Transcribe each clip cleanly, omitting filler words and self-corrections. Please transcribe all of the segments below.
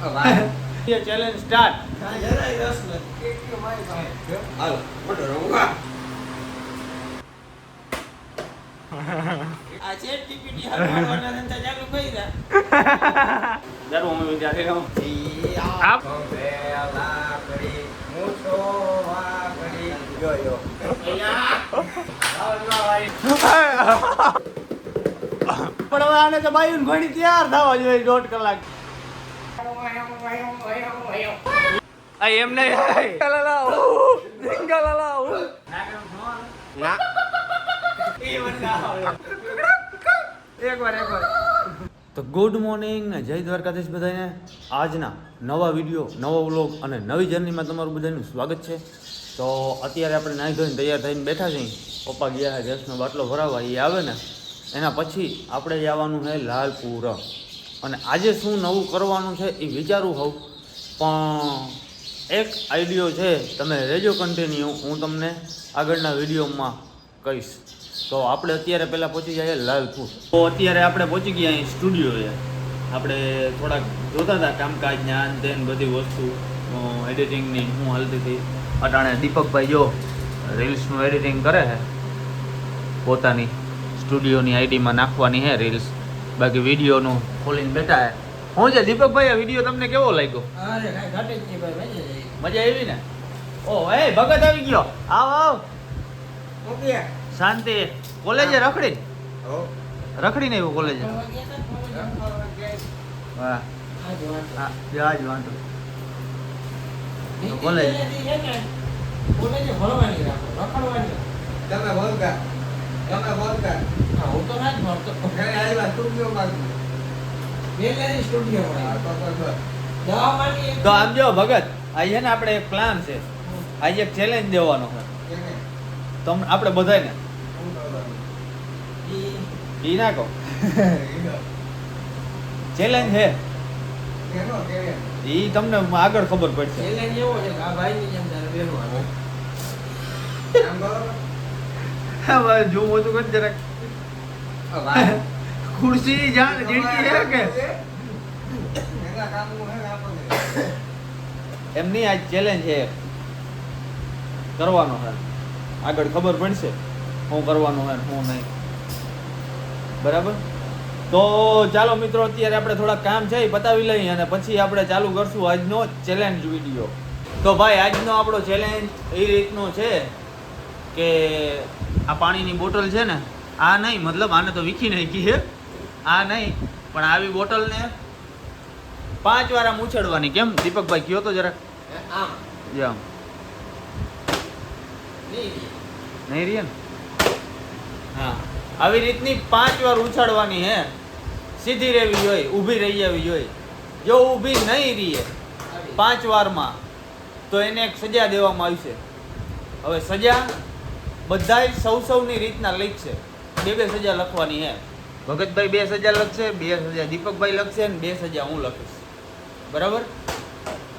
ये challenge start હાલો મોટો રંગા આ ચેટ જીપીટી હરવાના ધંધા ચાલુ કર્યા जरूर मैं विद्यार्थी हूं આપ પેલા કરી મૂછો વા કરી જો જો પણ હવે આને તો બાયું ઘણી તૈયાર થવા જોઈએ 1.5 કલાક આ એમ નહીં લાલાઓ સિંગલ લાલાઓ ના એકવાર તો ગુડ મોર્નિંગ ને જય દ્વારકાધીશ બધાને આજના નવા વિડીયો નવો વ્લોગ અને નવી જર્નીમાં તમારું બધાનું સ્વાગત છે તો અત્યારે આપણે નાહી ધોઈને તૈયાર થઈને બેઠા છીએ પપ્પા ગયા છે ગેસનો બાટલો ભરાવવા એ આવે ને એના પછી આપણે જવાનું છે લાલપુર અને આજે શું નવું કરવાનું છે એ વિચારું હોઉં પણ એક આઈડિયો છે તમે રહેજો કન્ટિન્યુ હું તમને આગળના વિડીયોમાં કહીશ તો આપણે અત્યારે પહેલાં પહોંચી જઈએ લાલપુર તો અત્યારે આપણે પહોંચી ગયા અહીં સ્ટુડિયોએ આપણે થોડાક જોતા હતા કામકાજના તેન બધી વસ્તુ એડિટિંગની હું હાલતી હતી અટાણે દીપકભાઈ જો રીલ્સનું એડિટિંગ કરે છે પોતાની સ્ટુડિયોની આઈડીમાં નાખવાની છે રીલ્સ બાકી વિડીયોનું ખોલીને બેઠા છે હું છે દીપકભાઈ આ વિડીયો તમને કેવો લાગ્યો અરે કાઈ ઘટે જ નહીં ભાઈ મજા આવી ને ઓ એ ભગત આવી ગયો આવ ઓકે શાંતિ કોલેજે રખડી હો રખડીને આવ્યો કોલેજે વાહ હા જાજ વાંધો કોલેજ કોલેજે ભણવાની રાખો રખડવાની તમે બોલકા હું તો ના જ ભણતો ઘરે આવ્યા સ્ટુડિયો માં મેલેરી સ્ટુડિયોમાં તો દવાની તો આમ જો ભગત આ છે ને આપણે એક પ્લાન છે આજે એક ચેલેન્જ દેવાનો છે તો આપણે બધાને ઈ ના કહો ચેલેન્જ છે ઈ તમને આગળ ખબર પડશે ચેલેન્જ એવો છે કે આ ભાઈની જેમ તારે બેહવાનું હવે જો મોટું કર જરાક ખુરશી જાન જીણકી છે કે એમ નહીં આજ ચેલેન્જ છે કરવાનો છે આગળ ખબર પડશે શું કરવાનું છે શું નહીં બરાબર તો ચાલો મિત્રો અત્યારે આપણે થોડા કામ છે એ પતાવી લઈએ અને પછી આપણે ચાલુ કરશું આજનો ચેલેન્જ વિડીયો તો ભાઈ આજનો આપણો ચેલેન્જ એ રીતનો છે કે આ પાણીની બોટલ છે ને આ નહીં મતલબ આને તો વીખી નાખી છે આ નહીં પણ આવી બોટલને 5 વાર આમ ઉછળવાની કેમ દીપકભાઈ કયો તો જરાક આમ જામ નહીં રીએ ને હા આવી રીતની 5 વાર ઉછાળવાની હે સીધી રહેવી જોઈએ ઊભી રહી જવી જોઈએ જો ઊભી નહીં રહીએ 5 વારમાં તો એને એક સજા દેવામાં આવશે હવે સજા બધાય સૌની રીતના લખશે બે સજા લખવાની હે ભગતભાઈ 2 સજા લખશે 2 સજા દીપકભાઈ લખશે ને 2 સજા હું લખીશ બરાબર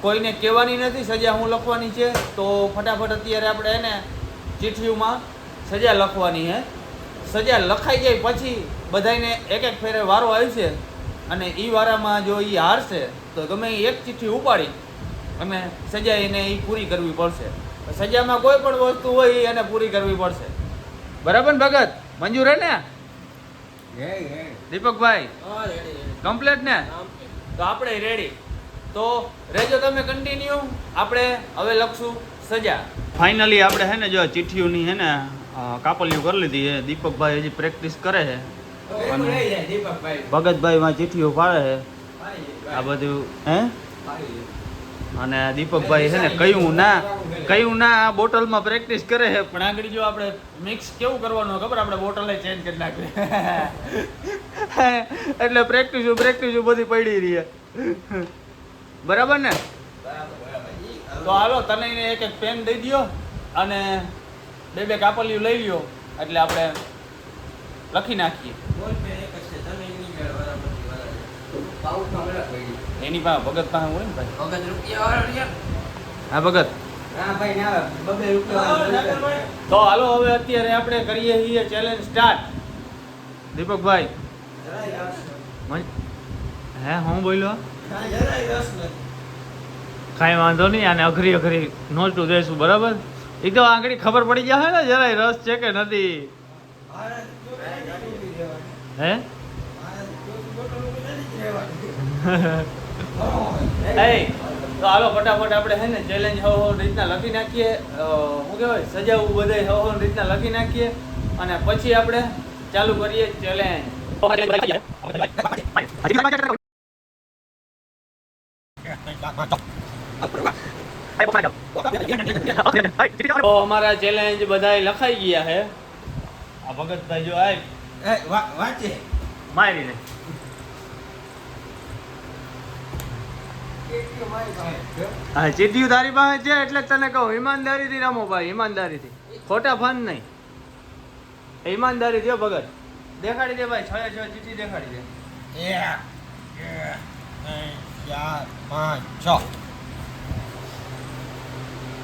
કોઈને કહેવાની નથી સજા હું લખવાની છે તો ફટાફટ અત્યારે આપણે એને ચિઠ્ઠીઓમાં સજા લખવાની હે સજા લખાઈ જાય પછી બધાને એક એક ફેરે વારો આવશે અને એ વારામાં જો એ હારશે તો ગમે એક ચિઠ્ઠી ઉપાડી અને સજા એને એ પૂરી કરવી પડશે સજામાં કોઈ પણ વસ્તુ હોય એ એને પૂરી કરવી પડશે બરાબર ને ભગત મંજૂર હે ને દીપકભાઈ કમ્પ્લીટ ને તો આપણે રેડી તો રહેજો તમે કન્ટિન્યુ આપણે હવે લખશું સજા ફાઇનલી આપણે હે ને જો ચિઠ્ઠીઓની હે ને કાપલિયું કરી લીધી છે દીપકભાઈ હજી પ્રેક્ટિસ કરે છે અને ભગતભાઈ માં ચિઠ્ઠીઓ પાડે છે આ બધું હે અને દીપકભાઈ છે ને કયું ના આ બોટલમાં પ્રેક્ટિસ કરે છે પણ આગળ જો આપણે મિક્સ કેવું કરવાનું ખબર આપણે બોટલ ચેન્જ કરી નાખવી એટલે પ્રેક્ટિસ બધી પડી રહી બરાબર ને તો હાલો તને એક પેન દઈ દો અને બે કાપલિયું લઈ લ્યો એટલે આપણે લખી નાખીએ એની પાસે ભગત પાસે હોય ને ભાઈ હા ભગત તો હાલો હવે અત્યારે આપણે કરીએ છીએ ચેલેન્જ સ્ટાર્ટ દીપકભાઈ હે હું બોલ્યો હા, જરાય રસ નથી. કાંઈ વાંધો નહીં, આને અઘરી અઘરી નોટું દેશું, બરાબર? એ તો આગળ ખબર પડી જશે ને જરાય રસ છે કે નથી. મારે તો નથી ઊભી રહેવાની. હે મારે તો બોટલ ઊભી નથી જ રહેવાની. એ તો હાલો ફટાફટ આપણે હે ને ચેલેન્જ હવ રીતના લખી નાખીએ. શું કહેવાય, સજાવું બધાય હવ રીતના લખી નાખીએ અને પછી આપણે ચાલુ કરીએ ચેલેન્જ. તો અમારા ચેલેન્જ બધાય લખાઈ ગયા છે. આ ભગતભાઈ જો આય એ, વાંચે. મારીને હા ચીટિયું તારી પાસે છે એટલે જ તને કહું, ઈમાનદારીથી રમો ભાઈ, ઈમાનદારીથી, ખોટા ફન નહીં, ઈમાનદારી દે ભગત. દેખાડી દે ભાઈ, 6 6 ચીટી દેખાડી દે. 1 2 3 4 5 6.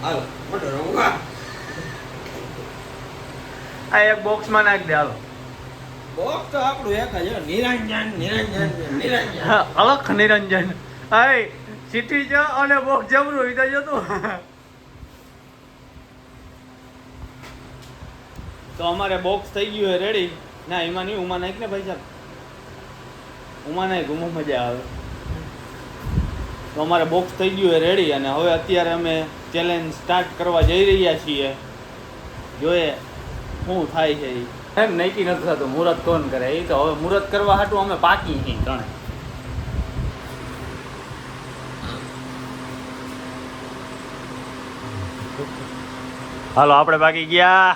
હાલો મોટો રમવા. આ એક બોક્સમાં નાખ દે હાલો. બોક્સ તો આપણું એક જ હો. નિરંજન નિરંજન નિરંજન. હા, અલખ નિરંજન. હાય ચીટી છે અને બોક્સ જબરું ઈ તો જતું. તો અમારે બોક્સ થઈ ગયું છે રેડી. ના એમાં નહીં, ઉમા નાખ ને ભાઈ સાહેબ, ઉમા નાખ, ઉમા મજા આવે. તો અમારે બોક્સ થઈ ગયું છે રેડી અને હવે અત્યારે અમે ચેલેન્જ સ્ટાર્ટ કરવા જઈ રહ્યા છીએ. જોઈએ શું થાય છે. એમ નક્કી નથી થતું મુહૂર્ત કોણ કરે. એ તો હવે મુહૂર્ત કરવા હાટું અમે પાકી નહીં ત્રણે. હાલો આપણે બાકી ગયા.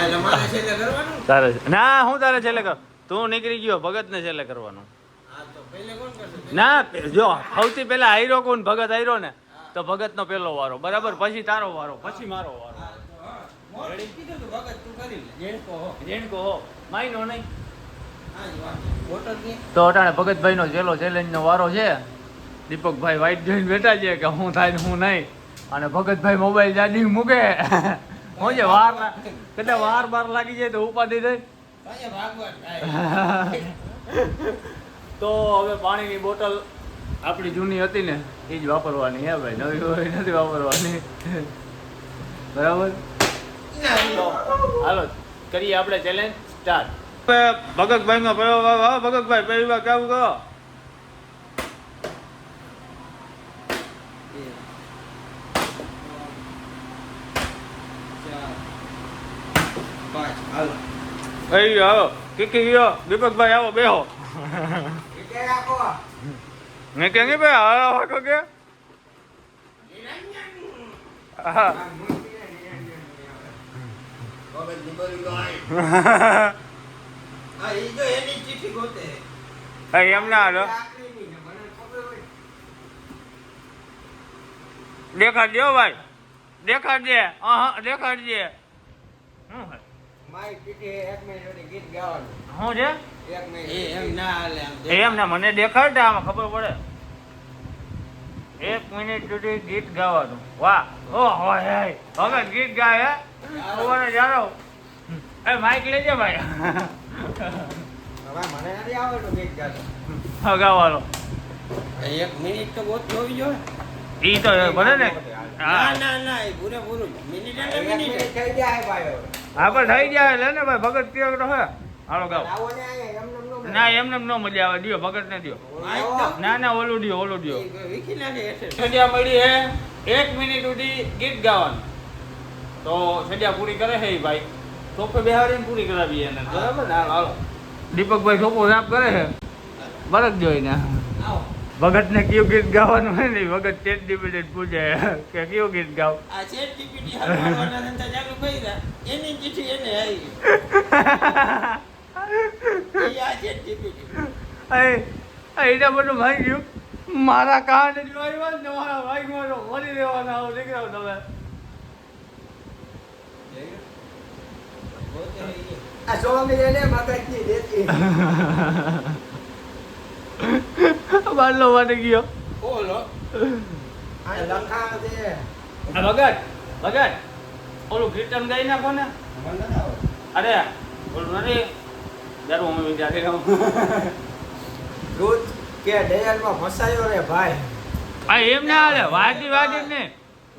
એટલે મારે છેલ્લે કરવાનું? તારે ના, હું તારે છેલ્લે કર. તું નીકળી ગયો, ભગત ને છેલ્લે કરવાનું. હા, તો પહેલે કોણ કરશે? ના જો સૌથી પહેલા આયરો કોણ, ભગત આયરો ને તો ભગત નો પહેલો વારો, બરાબર? પછી તારો વારો, પછી મારો વારો. હા, તો હા. મોટી કીધું તું, ભગત તું કરી લે. જેણકો હો. જેણકો હો, માયનો નહીં. હા, જ વાત. બોટલ ની. તો અટાણે ભગતભાઈ નો છેલ્લો ચેલેન્જ નો વારો છે. દીપકભાઈ વાઈટ જોઈને બેઠા છે કે હું થાય ને હું નહીં. અને ભગતભાઈ મોબાઈલ ચાર્જિંગ મૂકે. હું છે વાર કેટલા વાર લાગી જાય તો ઉપાધિ થઈ. અહીંયા ભાગવત થાય. તો હવે પાણીની બોટલ આપણી જૂની હતી ને એ જ વાપરવાની હે ભાઈ, નવી હોય નથી વાપરવાની. બરાબર? તો હાલો કરીએ આપણે ચેલેન્જ સ્ટાર્ટ. ભગતભાઈ નો પહેલો વારો. હા ભગતભાઈ પહેલી વાર કેવું કરો. અહીં આવો કીકી ગયો. દીપકભાઈ આવો બેહો. કે રાખો. મેં કે નહીં ભાઈ આવો કે નિરંજન. હા. આ મૂર્તિ ને નિરંજન વગર નીકળી ગઈ. હા, ઈ જો એની ચીઠી ગોતે. એમ ના હાલો, આખરી ની મને ખબર હોય. દેખાડજો ભાઈ, દેખાડજે. હા દેખાડજે. શું છે? મારી પીઠે 1 મિનિટ સુધી ગીત ગાવાનું. શું છે 1 મિનિટ. એ એમ ના હાલે આમ. એમ ના, મને દેખાડ દે, આમાં ખબર પડે. 1 મિનિટ સુધી ગીત ગાવાનું. વાહ, ઓહો હે હવે ગીત ગાય હે. ઓને જારો એ માઈક લેજે ભાઈ. હવે મને નથી આવડતું ગીત ગાતા. હા ગાવાનો 1 મિનિટ તો ગોત જોવી જોઈએ. ઈ તો ભલે ને. ના હા ના ના, એ પૂરેપૂરું જ. મિનિટ અને 1 મિનિટ. મિનિટ થઈ જાય ભાઈ હવે. આપણે થઈ જાય લે ને ભાઈ, ભગત કયો તો હે. હાલો ગાવ. આવો ને અહીંયા એમ નો ના એમને ન મજા આવે, દિયો ભગત ને દિયો. ના ના ઓલું દિયો, ઓલું દિયો. વિખી નાખે એટલે. સડિયા મળી હે 1 મિનિટ સુધી ગીત ગાવાનું. તો સડિયા પૂરી કરે છે ઈ ભાઈ, સોફે બેહાડીને પૂરી કરાવીએ એને, બરાબર ને? હાલો દીપકભાઈ સોફો સાફ કરે છે, બરક જોઈને. આવો. ભગત ને કયું ગીત ગાવાનું હોય ને ભગત ચેટ ડિબેટ પૂછે કે કયું ગીત ગાવ. આ ચેટ જીપીટી હલવાના ધંધા ચાલુ કર્યા. એની ચીઠી એને આવી. એ આ ચેટ જીપીટી. એને બધું ભાઈ ગયું. મારા કાન જો આવ્યા ને મારા ભાઈ મારો વળી લેવાના આવો દીકરાઓ તમે. આ સોમી એને મગજની દેતી. બારલો વાટી ગયો. બોલો. આ લખાણ છે. આ ભગત ભગત ઓલું કીર્તન ગાઈ નાખો ને. અરે ઓલું નથી દારૂ અમે વિચારી લઉં. દૂધ કે ડેયરમાં ફસાયો રે ભાઈ. આ એમ ના હાલે વાટી વાટી જ નહીં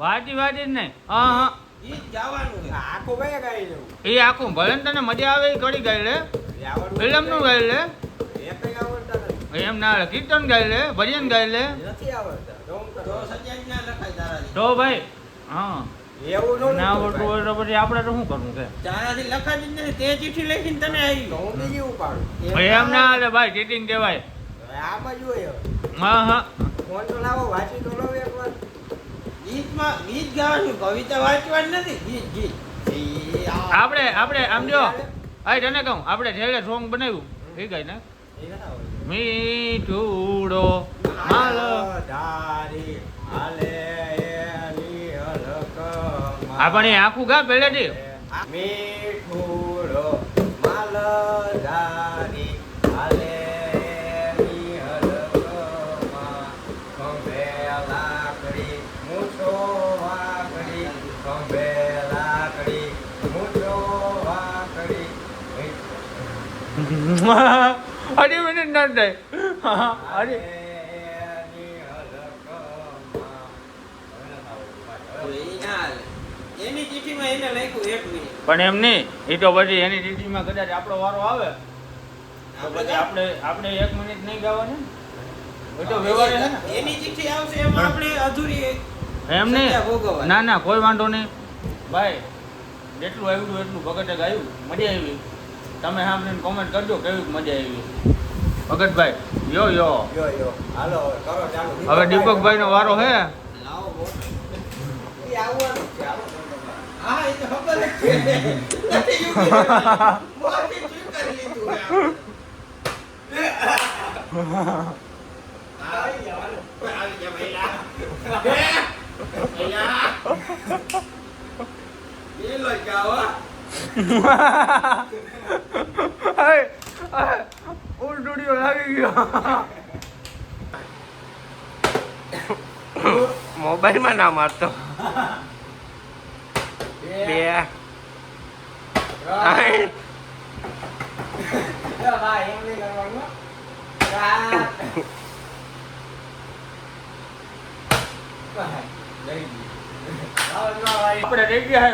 વાટી વાટી જ નહીં. હા હા ઈ જ જવાનું છે. આખું કયા ગાઈ લેવું? એ આખું ભલે ને તને મજા આવે એ ઘડી ગાઈ લે આવડતું ફિલ્મનું ગાઈ લે એ કઈ આવડતા નથી. એમ ના હાલે કીર્તન ગાઈ લે ભજન ગાઈ લે નથી આવડતા. તો હું તો કરું? સજાજ ના લખાય તારાથી. તો ભાઈ હા એવું ન ના લખું આવડતું હોય તો પછી આપણે તો શું કરવું કે તારાથી લખાતી જ નથી. તે ચિઠ્ઠી લખીને તને આવી. તો હું બીજી ઉપાડું. એમ ના હાલે ભાઈ ચીટિંગ કહેવાય. હવે આમાં જોઈએ હવે. હા હા ફોન તો લાવો વાંચી તો લઉં એકવાર. ગીતમાં ગીત ગાવાનું, કવિતા વાંચવાની નથી. ગીત ગીત આપણે આમ જો આ તને કહું આપણે છેલ્લે સોંગ બનાવ્યું એ ગાય ને એ નથી આવડતું. મીઠુડો માલ ધારી હાલે એની હલકમાં. આપણે આખું ગા પહેલેથી મીઠુડો માલધારી હાલે એની હલકમાં. ખંભે લાકડી મૂછો વાકડી, ખંભે લાકડી મૂછો વાકડી. અઢી મિનિટ ના થાય હાલે અઢી એની હલકમાં. હવે ઈ ના હાલે. એની ચિઠ્ઠીમાં એને લખ્યું 1 મિનિટ. પણ એમ નહીં એ તો પછી એની ચીઠીમાં કદાચ આપણો વારો આવે તો પછી આપણે 1 મિનિટ નહીં ગાવાની એ તો વ્યવહાર છે ને એની ચિઠ્ઠી આવશે એમાં આપણે અધૂરી એમ નહીં સજા ભોગવવાની. ના ના કોઈ વાંધો નહીં ભાઈ જેટલું આવ્યું એટલું ભગતે ગાયું મજા આવી તમે સાંભળીને કોમેન્ટ કરજો કેવી મજા આવી ભગતભાઈ યો યો યો હાલો હવે કરો ચાલુ. હવે દીપકભાઈનો વારો હે લાવો બોલ. એ આવવાનું છે હાલો. હા એ તો ખબર જ છે. નથી યુકી મોટી સ્વીકારી લીધું હે આવી જા ભઈલા. ભઈલા. એ લગાવો. ઉલટુડીઓ લાગી ગયો મોબાઈલમાં ના મારતો. બે ભાઈ એમ નહીં કરવાનું. 4 આપણે રહી ગયા હે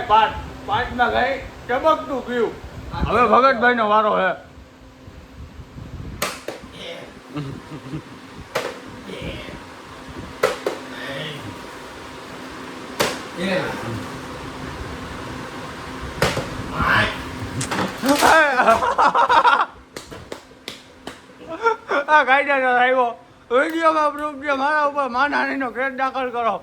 પાંચમાં ગઈ ચમકતું પીવું હવે ભગતભાઈ નો વારો હે આ કાયદા આવ્યો વિડીયોમાં પ્રૂફ છે મારા ઉપર માનહાનિનો કેસ દાખલ કરો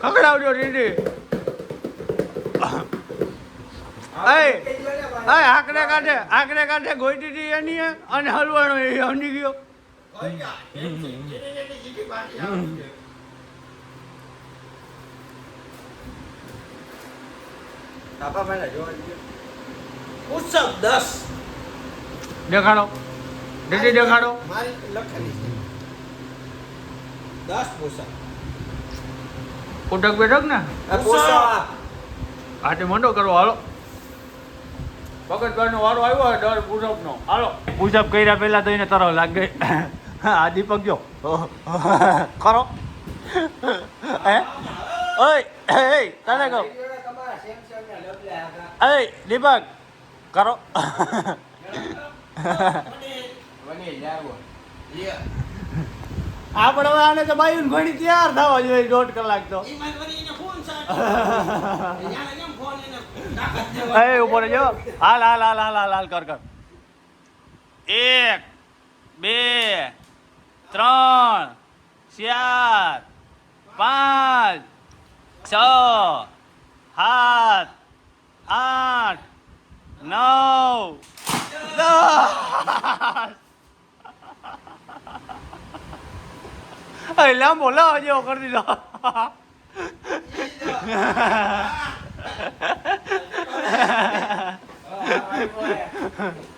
ખકડાવજો દીદી આકડે કાઢે ગોઈતી હતી એની હે, અને હલવાનો એ સમજી ગયો બાપા પહેલા જોવા દઈએ. ઉત્સવ 10 દેખાડો દીદી દેખાડો મારી લખેલી છે 10 પુસ્તક. ઉટક બેઠક ને પૂછો. આટે મંડો કરો હાલો ભગતભાઈ નો વારો આવ્યો હોય દર પુષઅપ નો હાલો પુષઅપ કર્યા પહેલા તો એને તરવ લાગ ગઈ આ દીપક જો કરો હે ઓય એ તને કહું તમારા સેમસંગના ડબલા હતા. એ દીપક કરો બની જાવો. આપણે હવે આને તો બાયું ઘણી તૈયાર થવા જોઈએ 1.5 કલાક તો ઈમાન વળી એને ફોન સાટ યાર કેમ ફોન એને તાકાત દેવા એ ઉપર જો હાલ હાલ હાલ હાલ હાલ હાલ કર કર 1 2 3 4 5 6 7 8 9 10 લાંબો લાવો જેવો કરી દીધો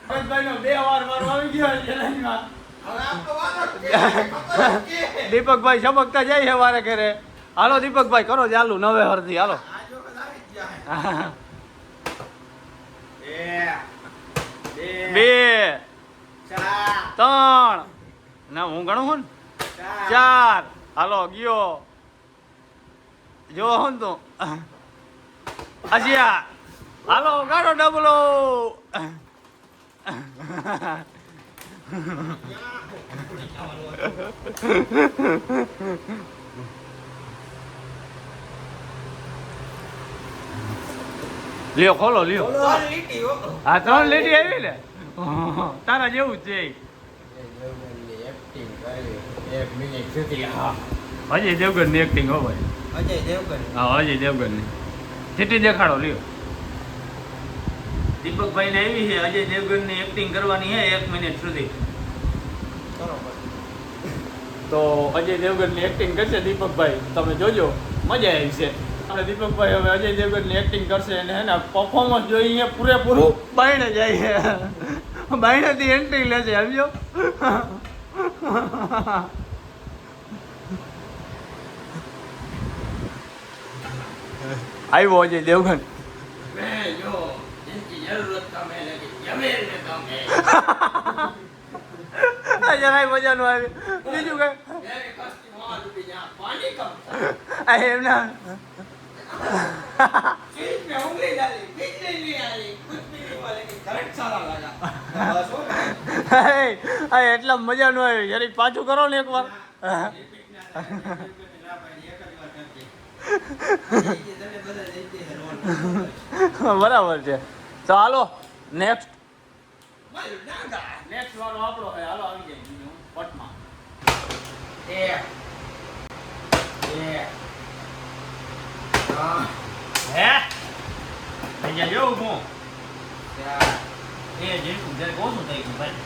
ભગતભાઈનો 2 વાર મારો આવી ગયો ચેલેન્જમાં હવે આપનો વારો છે ખબર છે દીપકભાઈ ચમકતા જાય છે વારે ઘરે. હાલો દીપકભાઈ કરો ચાલુ નવે હરથી હાલો. આ જો આવી જ જાય 1 બે 2 4 ત્રણ ના હું ગણું છું ને 4 હાલો ગયો જો હું તું અજિયા હાલો ગાડો ડબલો લ્યો ખોલો લ્યો. ત્રણ લીટી હો હા 3 લીટી આવી ને તારા જેવું જ છે. એક્ટિંગ કરી 1 મિનિટ સુધી હા અજય દેવગન ની એક્ટિંગ હો ભાઈ. અજય દેવગન હા અજય દેવગન ની ચીટી દેખાડો લ્યો. દીપકભાઈ ને એવી છે અજય દેવગન ની એક્ટિંગ કરવાની છે 1 મિનિટ સુધી. બરોબર તો અજય દેવગન ની એક્ટિંગ કરશે દીપકભાઈ, તમે જોજો મજા આવી છે. આપણે દીપકભાઈ હવે અજય દેવગન ની એક્ટિંગ કરશે અને હે ને પરફોર્મન્સ જોઈએ પૂરેપૂરું બાયણે જાય છે. બાયણેથી એન્ટ્રી લેશે આવજો. આવ્યો અજય દેવગન. મેં જો जिनकी जरूरत था मैं लगी जमीन में था मैं જરાય મજા નો આવી. બીજું કઈ मेरी कश्ती वहां डूबी जहां पानी कम था આ એમના चीज में उंगली डाली बिजली नहीं आई कुछ भी नहीं हुआ लेकिन करंट सारा लगा बस हो गया આ એટલા મજા નો આવી. જરીક પાછું કરો ને એકવાર. બરાબર છે. તો હાલો નેક્સ્ટ નેક્સ્ટ વાળો આપણો છે. હાલો આવી જાય બીજું પટમાં. હે અહીંયા જો હું એ જેવું જ્યારે કોણ થઈ ગયું ભાઈ.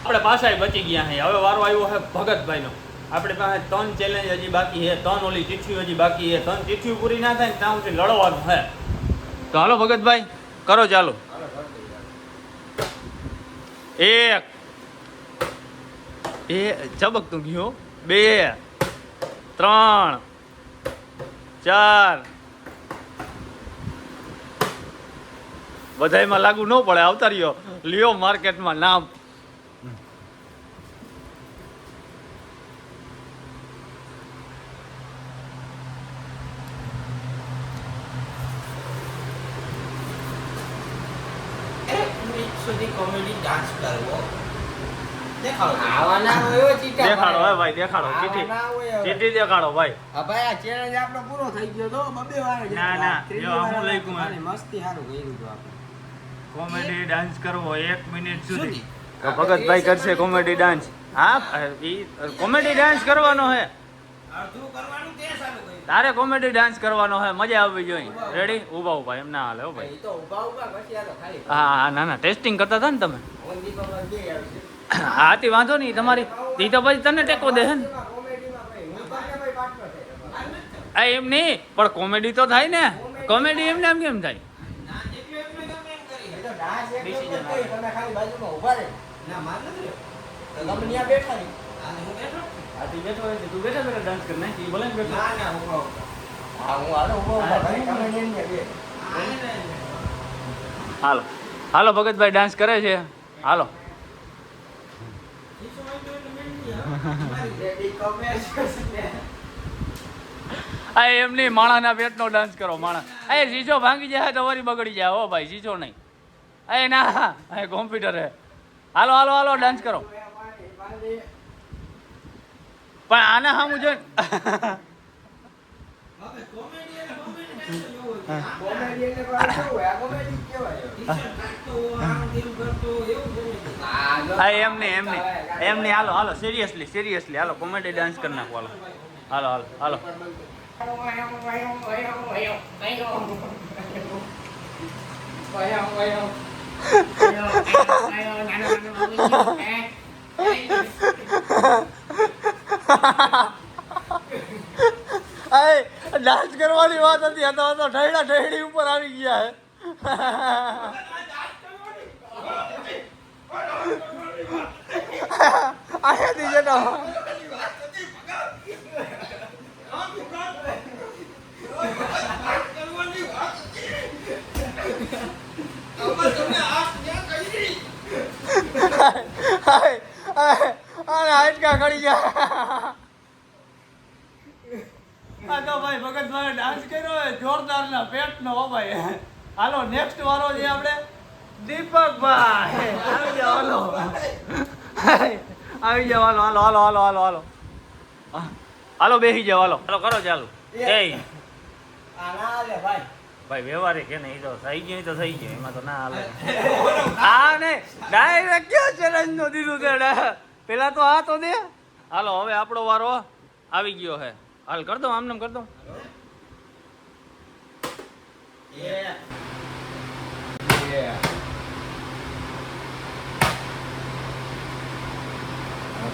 આપણે પાછા બચી ગયા છે. હવે વારો આવ્યો છે ભગતભાઈનો. આપણે પાસે 3 ચેલેન્જ હજી બાકી છે, 3 ઓલી ચીઠીઓ હજી બાકી છે. 3 ચીઠીઓ પૂરી ના થાય ને ત્યાં સુધી લડવાનું છે. તો હાલો ભગતભાઈ કરો ચાલો. 1 એ ચબકતું ગયો 2 3 4 બધાયમાં લાગુ ન પડે. આવતા રહ્યો લ્યો માર્કેટમાં નામ. સુધી કોમેડી ડાન્સ કરવો દેખાડો. આવાના હોય ચીટા દેખાડો હે ભાઈ દેખાડો. ચીઠી ચીઠી દેખાડો ભાઈ. હા ભાઈ આ ચેલેન્જ આપણો પૂરો થઈ ગયો તો બબે વાર ના, ના, જો આ હું લઈ ગયું આ. મસ્તી સારું કર્યું તો આપણે કોમેડી ડાન્સ કરવો 1 મિનિટ સુધી. તો ભગતભાઈ કરશે કોમેડી ડાન્સ. હા કોમેડી ડાન્સ કરવાનો હે. અડધું કરવાનું તે સારું કર્યું તારે કોમેડી ડાન્સ કરવાનો હે. મજા આવવી જોઈએ. રેડી ઊભા ઊભા એમ ના હાલે હો ભાઈ. એ તો ઊભા ઊભા પછી આ તો ખાલી હા હા ના ના ટેસ્ટિંગ કરતા હતા ને તમે. ઓનલી પર બે આવશે હા તે વાંધો નહીં તમારી એ તો પછી તને ટેકો દે હે ને. કોમેડીમાં ભાઈ હું તમને ભાઈ પાર્ટનર છે આ એમ નહીં પણ કોમેડી તો થાય ને. કોમેડી એમને એમ કેમ થાય? ના જેટલું એટલું તમે એમ કરી એ તો ડાન્સ એટલું કરી તમે ખાલી બાજુમાં ઊભા રહે ના માર નથી તો તમે ત્યાં બેઠા નહીં હા હું બેઠો હા તું બેઠો હોય તું બેઠા બેઠા ડાન્સ કર નાખી ભલે બેઠો. ના ના ઊભા હા હું હાલો ઊભા ભાઈ તમે એમ ને બે હાલો હાલો ભગતભાઈ ડાન્સ કરે છે. હાલો આ એમ નહીં માણાના પેટનો ડાન્સ કરો. માણા એ શીશો ભાંગી જાય તો વરી બગડી જાય હો ભાઈ. શીશો નહીં એ ના એ કોમ્પ્યુટર હે. હાલો હાલો હાલો ડાન્સ કરો. પણ આના સામું જોઈ કોમેડી એટલે કોઈ શું હોય આ કોમેડી કેવાય હા એમ નહીં એમ નહીં હાલો હાલો સિરિયસલી હાલો કોમેડી ડાન્સ કરી નાખો. હાલો હાલો હાલો ડાન્સ કરવાની વાત હતી. આ તો ઢેડા ઢેડી ઉપર આવી ગયા હે. અહીંયાથી જતો હાડકા ખડી ગયા આ તો ભાઈ ભગતભાઈ ડાન્સ કર્યો હોય જોરદાર ના પેટ નો ભાઈ હાલો નેક્સ્ટ વારો છે આપણે દીપકભાઈ આવી જાઓ હાલો આવી જાઓ હાલો હાલો હાલો હાલો હાલો હાલો હાલો બેસી જાઓ હાલો હાલો કરો ચાલુ એ ભાઈ વ્યવહારે કે નહીં તો થઈ ગયું તો થઈ ગયું એમાં તો ના હાલે હા ને ડાયરેક્ટ કયો ચેલેન્જ નો દીધું છે પેલા તો આ તો દે હાલો હવે આપણો વારો આવી ગયો હે હાલ કર દો આમને કર દો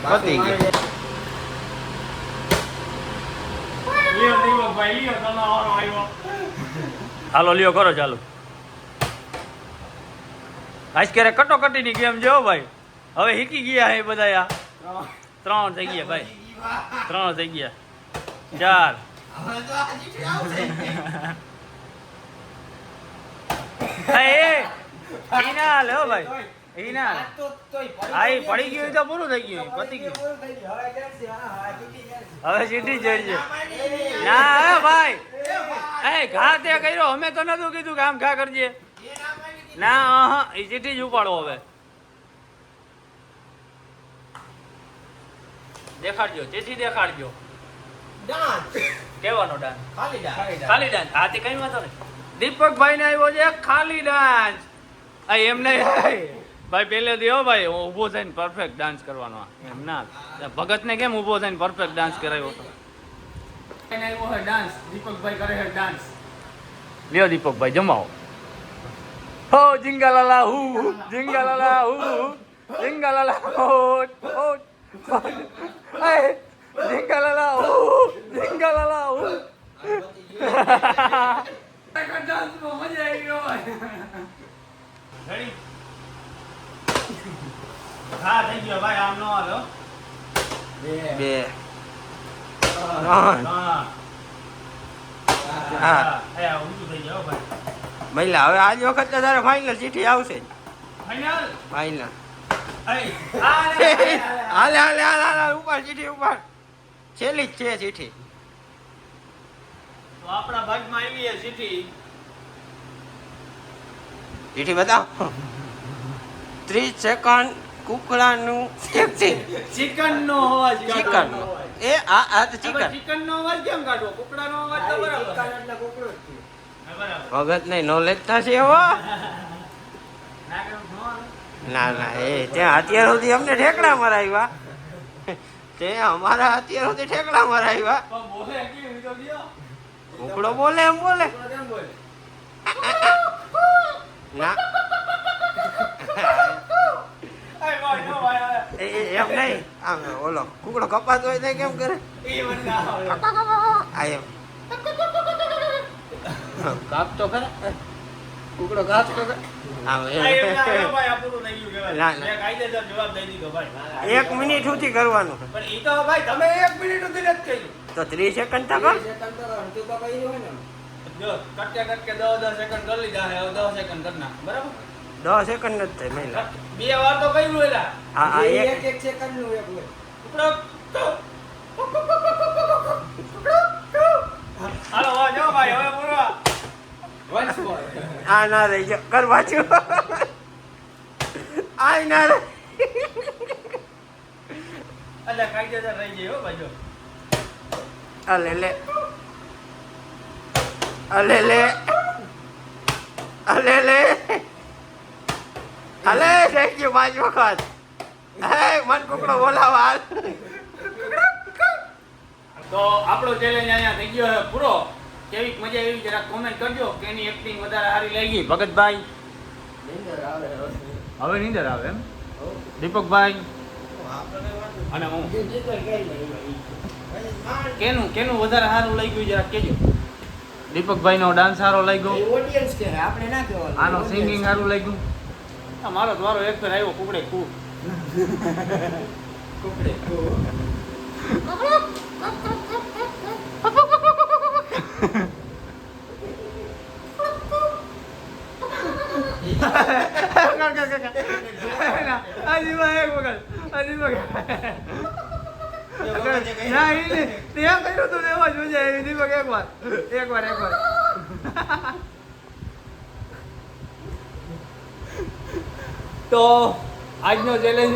પતી ગયું હાલો લ્યો કરો ચાલુ આજ ક્યારે કટોકટીની ગેમ જો ભાઈ હવે શીખી ગયા હે બધા ત્રણ થઈ ગયા ભાઈ ત્રણ થઈ ગયા ચાર ઈનાલ હો ભાઈ ઈનાલ હા એ પડી ગયું તો પૂરું થઈ ગયું પતી ગયું હવે સીધી ચડજે ના હે ભાઈ એ ઘા તે કર્યો અમે તો નતું કીધું કે આમ ઘા કરજે ના એ ચીઠી જ ઉપાડો હવે દેખાડજો ચીઠી દેખાડજો કેવાનો ડાન્સ ખાલી ડાન્સ હા તે કઈ વાંધો નહીં દીપકભાઈ ને આવ્યો છે ખાલી ડાન્સ એમ નહીં ભાઈ પહેલે દો ભાઈ હું ઊભો થઈને પરફેક્ટ ડાન્સ કરવાનો એમ ના ભગત ને કેમ ઊભો થઈને પરફેક્ટ ડાન્સ કરાવ્યો હતો આવ્યો છે ડાન્સ દીપકભાઈ કરે છે ડાન્સ લ્યો દીપકભાઈ જમાવો હો જિંગાલાલા હુ જિંગાલાલા હુ જિંગાલાલા હોટ હોટ એ જિંગાલાલા હુ જિંગાલાલા હુ ડાન્સ માં મજા આવી ગયો રેડી હા થઈ ગયો ભાઈ આમ નો હાલો બે મહિલા હવે આજ વખત તો તારે ફાઇનલ ચીઠી આવશે ફાઇનલ હાલે હાલે હાલે ઉપર ચીઠી ઉપર છેલ્લી જ છે ચીઠી તો આપણા ભાગમાં આવી છે ચીઠી ચીઠી બતાવો 30 સેકન્ડ કુકડાનું ચિકન નો અવાજ ચિકન એ આ તો ચિકન નો અવાજ કેમ કાઢવો કુકડાનો અવાજ તો બરાબર એટલે કુકડો જ છે ભગત ને નોલેજ થશે હો ના ના એ ત્યાં અત્યાર સુધી અમને ઠેકડા મરાવ્યા તે અમારા અત્યાર સુધી ઠેકડા મરાવ્યા કુકડો બોલે એમ બોલે ના એમ નહીં આમ ઓલો કુકડો કપાતો હોય તો કેમ કરે કાપતો ખરા કુકડો કાપતો ખરા એક મિનિટ સુધી કરવાનું તો 30 સેકન્ડ તો કર સેકન્ડ કરી લીધા 10 સેકન્ડ કરી નાખ બરાબર 10 સેકન્ડ જ થાય મહિલા બે વાર તો કર્યું એલા હા એક સેકન્ડ નું એક હાલો વાજો ભાઈ હવે પૂરો આ ના રહી જો કર પાછું આય ના રે અલ્યા કાયદેસર રહી જાય હો ભાઈઓ અલે લે અલે લે અલે લે અલે થઈ ગયું 5 વખત હે મન કુકડો બોલાવા હાલ તો આપણો ચેલેન્જ અહીંયા થઈ ગયો છે પૂરો કેવી મજા આવી જરા કોમેન્ટ કરજો કે એની એક્ટિંગ વધારે સારી લાગી ભગતભાઈ નીંદર આવે હવે નીંદર આવે એમ દીપકભાઈ અને હું કેનું વધારે સારું લાગ્યું જરા કહેજો દીપકભાઈ નો ડાન્સ સારો લાગ્યો ઓડિયન્સ કે આપણે ના કહેવાનું આનો સિંગિંગ સારું લાગ્યું મારો દ્વારો એક ફેર આવ્યો કુકડે ખૂબ કુકડે હજી એક વખત ના એ નહીં ત્યાં કર્યું તું ને એમાં જ મજા આવી દીપક એકવાર તો આજનો ચેલેન્જ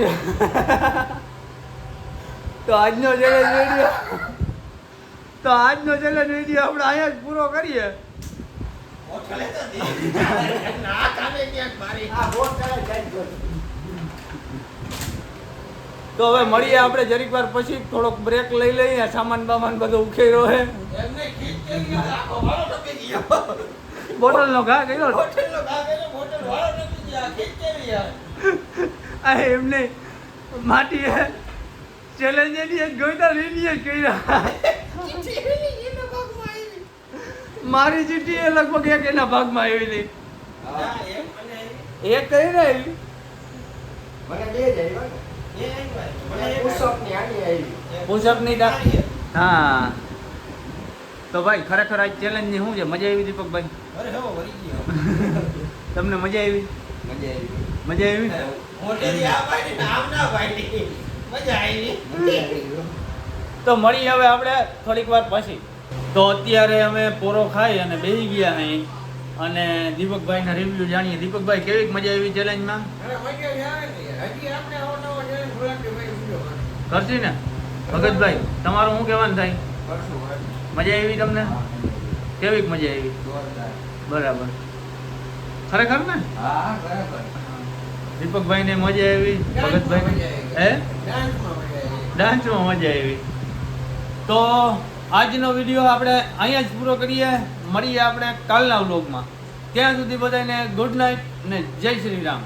વિડીયો આપણે અહીંયા જ પૂરો કરીએ. હોટલે તો દે ના કામે ક્યાંક મારી આ બોટ ચાલે જાય. તો હવે મળીએ આપણે જરીક વાર પછી, થોડોક બ્રેક લઈ લઈએ, સામાન બામાન બધો ઉખેરો હે. એમને ખીચ કરી આખો વાળો ટપી ગયો. બોટલનો ઘા કર્યો હોટલનો ઘા કર્યો, બોટલ વાળો ટપી ગયો. ખીચ કરી યાર. આ એમને માટી હે ચેલેન્જ એની એક ગોઈતા રેડી જ કર્યા. મારી ચીઠી એ લગભગ એક એના ભાગમાં આવેલી. હા એમ મને એક કઈ ને આવી. મને બે જ આવી. એ મને પુષઅપ ની આની આવી. પુષઅપ ની હા. તો ભાઈ ખરેખર આ ચેલેન્જ ની શું છે? મજા આવી દીપકભાઈ? અરે હો વળી ગયો. તમને મજા આવી? મજા આવી. મજા આવી? મોટેલી આ ભાઈ નામ ના ભાઈ મજા આવી. તો મળીએ હવે આપણે થોડીક વાર પછી. તો અત્યારે અમે પોરો ખાઈ અને બેસી ગયા અહીં અને દીપકભાઈના રિવ્યુ જાણીએ. દીપકભાઈ કેવી મજા આવી ચેલેન્જમાં? અરે મજા આવે ને. હજી આપણે અવનવો ચેલેન્જ બોલાવી ભાઈ વિડિયો કરશી ને ભગતભાઈ? તમારું શું કહેવાનું થાય? કરશું. મજા આવી તમને? કેવી મજા આવી? જોરદાર. બરાબર. ખરેખર ને હા બરાબર. દીપકભાઈને મજા આવી, ભગતભાઈ હે ડાન્સમાં મજા આવી. ડાન્સમાં મજા આવી. તો આજનો વિડીયો આપણે અહીંયા જ પૂરો કરીએ. મળીએ આપણે કાલના વ્લોગમાં. ત્યાં સુધી બધાને ગુડ નાઇટ ને જય શ્રી રામ.